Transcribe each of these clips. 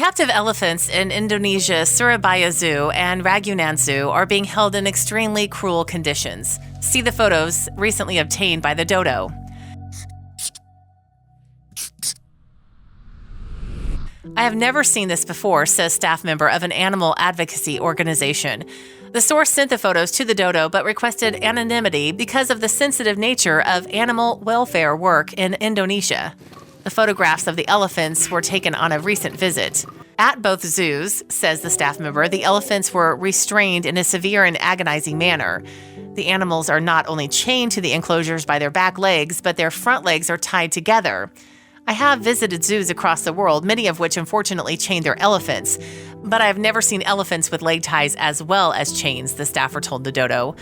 Captive elephants in Indonesia's Surabaya Zoo and Ragunan Zoo are being held in extremely cruel conditions. See the photos recently obtained by the dodo. I have never seen this before, says staff member of an animal advocacy organization. The source sent the photos to the dodo but requested anonymity because of the sensitive nature of animal welfare work in Indonesia. The photographs of the elephants were taken on a recent visit. At both zoos, says the staff member, the elephants were restrained in a severe and agonizing manner. The animals are not only chained to the enclosures by their back legs, but their front legs are tied together. I have visited zoos across the world, many of which unfortunately chain their elephants, but I have never seen elephants with leg ties as well as chains, the staffer told the dodo.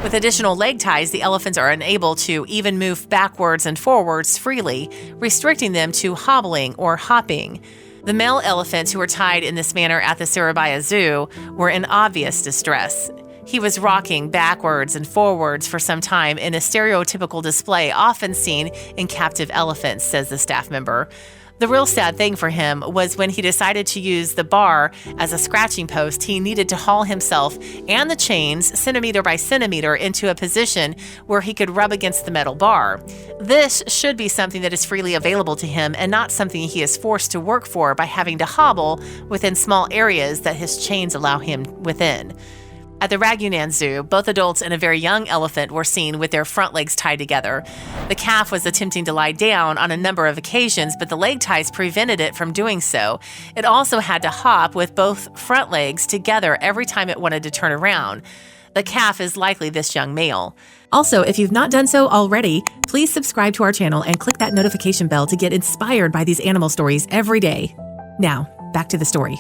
With additional leg ties, the elephants are unable to even move backwards and forwards freely, restricting them to hobbling or hopping. The male elephants who were tied in this manner at the Surabaya Zoo were in obvious distress. He was rocking backwards and forwards for some time in a stereotypical display often seen in captive elephants, says the staff member. The real sad thing for him was when he decided to use the bar as a scratching post, he needed to haul himself and the chains centimeter by centimeter into a position where he could rub against the metal bar. This should be something that is freely available to him and not something he is forced to work for by having to hobble within small areas that his chains allow him within. At the Ragunan Zoo, both adults and a very young elephant were seen with their front legs tied together. The calf was attempting to lie down on a number of occasions, but the leg ties prevented it from doing so. It also had to hop with both front legs together every time it wanted to turn around. The calf is likely this young male. Also, if you've not done so already, please subscribe to our channel and click that notification bell to get inspired by these animal stories every day. Now, back to the story.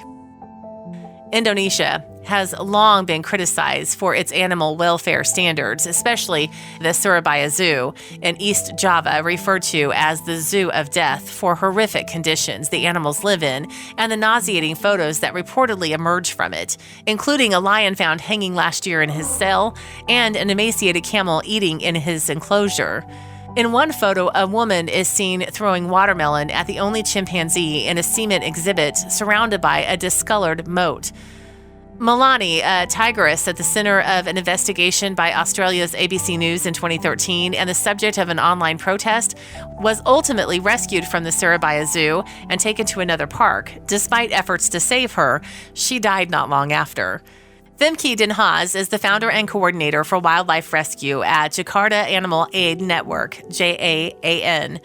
Indonesia has long been criticized for its animal welfare standards, especially the Surabaya Zoo in East Java, referred to as the Zoo of Death, for horrific conditions the animals live in and the nauseating photos that reportedly emerge from it, including a lion found hanging last year in his cell and an emaciated camel eating in his enclosure. In one photo, a woman is seen throwing watermelon at the only chimpanzee in a cement exhibit surrounded by a discolored moat. Milani, a tigress at the center of an investigation by Australia's ABC News in 2013 and the subject of an online protest, was ultimately rescued from the Surabaya Zoo and taken to another park. Despite efforts to save her, she died not long after. Vimki Dinhaz is the founder and coordinator for wildlife rescue at Jakarta Animal Aid Network, JAAN.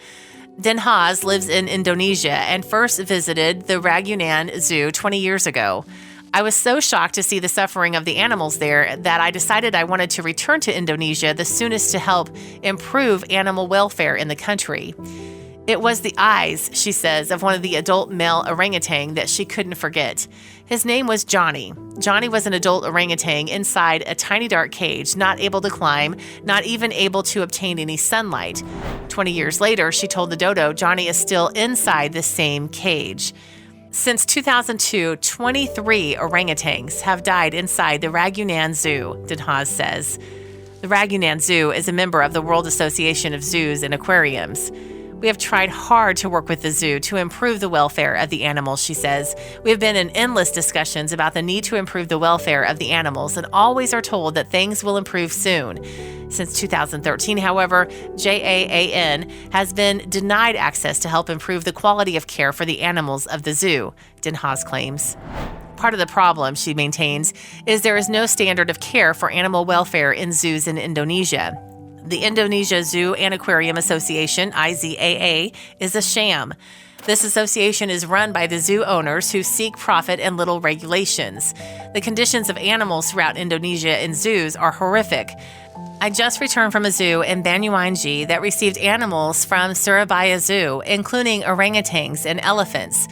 Dinhaz lives in Indonesia and first visited the Ragunan Zoo 20 years ago. I was so shocked to see the suffering of the animals there that I decided I wanted to return to Indonesia the soonest to help improve animal welfare in the country. It was the eyes, she says, of one of the adult male orangutan that she couldn't forget. His name was Johnny. Johnny was an adult orangutan inside a tiny dark cage, not able to climb, not even able to obtain any sunlight. 20 years later, she told the dodo, Johnny is still inside the same cage. Since 2002, 23 orangutans have died inside the Ragunan Zoo, Dinhaz says. The Ragunan Zoo is a member of the World Association of Zoos and Aquariums. We have tried hard to work with the zoo to improve the welfare of the animals, she says. We have been in endless discussions about the need to improve the welfare of the animals and always are told that things will improve soon. Since 2013, however, JAAN has been denied access to help improve the quality of care for the animals of the zoo, Dinhaz claims. Part of the problem, she maintains, is there is no standard of care for animal welfare in zoos in Indonesia. The Indonesia Zoo and Aquarium Association, IZAA, is a sham. This association is run by the zoo owners who seek profit and little regulations. The conditions of animals throughout Indonesia in zoos are horrific. I just returned from a zoo in Banyuwangi that received animals from Surabaya Zoo, including orangutans and elephants.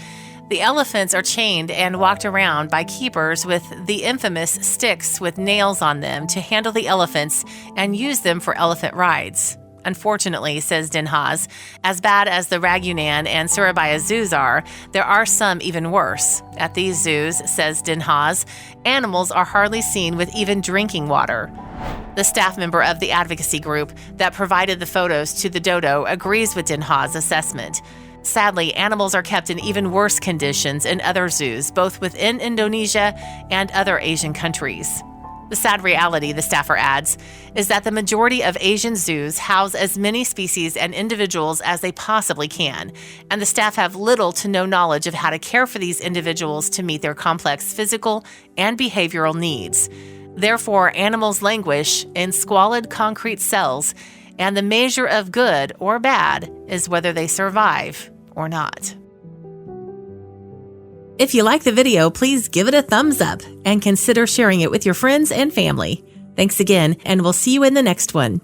The elephants are chained and walked around by keepers with the infamous sticks with nails on them to handle the elephants and use them for elephant rides. Unfortunately, says Dinhaz, as bad as the Ragunan and Surabaya zoos are, there are some even worse. At these zoos, says Dinhaz, animals are hardly seen with even drinking water. The staff member of the advocacy group that provided the photos to the dodo agrees with Dinhaz's assessment. Sadly, animals are kept in even worse conditions in other zoos, both within Indonesia and other Asian countries. The sad reality, the staffer adds, is that the majority of Asian zoos house as many species and individuals as they possibly can, and the staff have little to no knowledge of how to care for these individuals to meet their complex physical and behavioral needs. Therefore, animals languish in squalid concrete cells, and the measure of good or bad is whether they survive or not. If you like the video, please give it a thumbs up and consider sharing it with your friends and family. Thanks again, and we'll see you in the next one.